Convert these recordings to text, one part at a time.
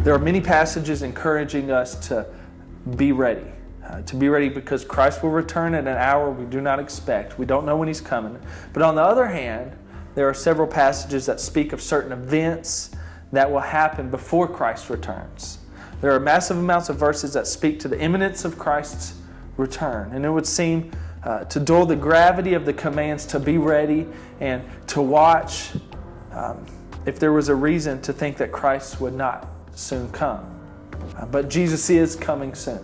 There are many passages encouraging us to be ready. To be ready because Christ will return at an hour we do not expect. We don't know when He's coming. But on the other hand, there are several passages that speak of certain events that will happen before Christ returns. There are massive amounts of verses that speak to the imminence of Christ's return. And it would seem to dull the gravity of the commands to be ready and to watch if there was a reason to think that Christ would not soon come. But Jesus is coming soon.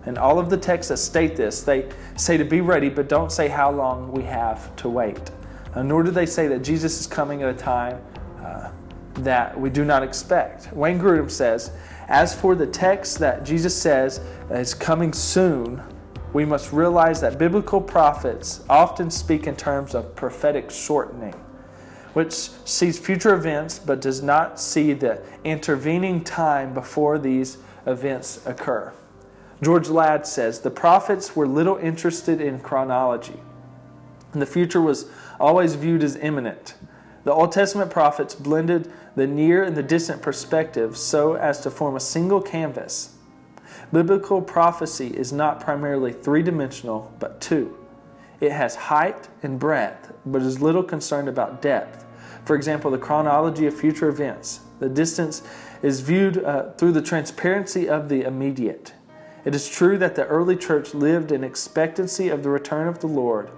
And all of the texts that state this, they say to be ready, but don't say how long we have to wait. Nor do they say that Jesus is coming at a time that we do not expect. Wayne Grudem says, as for the text that Jesus says is coming soon, we must realize that biblical prophets often speak in terms of prophetic shortening, which sees future events but does not see the intervening time before these events occur. George Ladd says, the prophets were little interested in chronology, and the future was always viewed as imminent. The Old Testament prophets blended the near and the distant perspectives so as to form a single canvas. Biblical prophecy is not primarily three-dimensional, but two. It has height and breadth, but is little concerned about depth. For example, the chronology of future events. The distance is viewed through the transparency of the immediate. It is true that the early church lived in expectancy of the return of the Lord,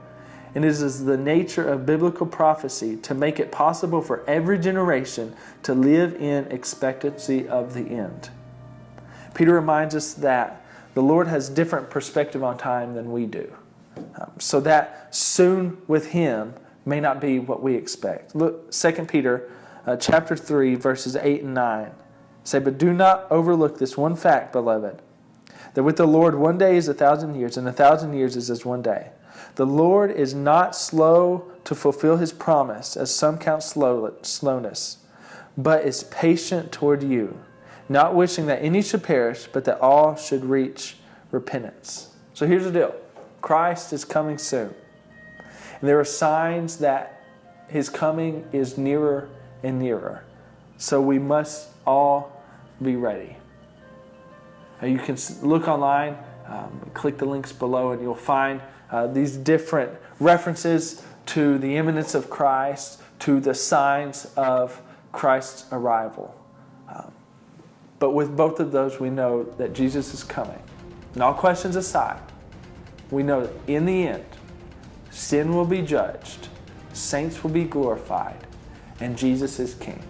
and it is the nature of biblical prophecy to make it possible for every generation to live in expectancy of the end. Peter reminds us that the Lord has different perspective on time than we do. So that soon with Him may not be what we expect. Look, 2 Peter chapter 3, verses 8 and 9 say, but do not overlook this one fact, beloved, that with the Lord 1 day is 1,000 years, and 1,000 years is as 1 day. The Lord is not slow to fulfill His promise, as some count slowness, but is patient toward you, not wishing that any should perish, but that all should reach repentance. So here's the deal. Christ is coming soon. And there are signs that His coming is nearer and nearer. So we must all be ready. You can look online, click the links below, and you'll find these different references to the imminence of Christ, to the signs of Christ's arrival. But with both of those, we know that Jesus is coming. And all questions aside, we know that in the end, sin will be judged, saints will be glorified, and Jesus is King.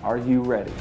Are you ready?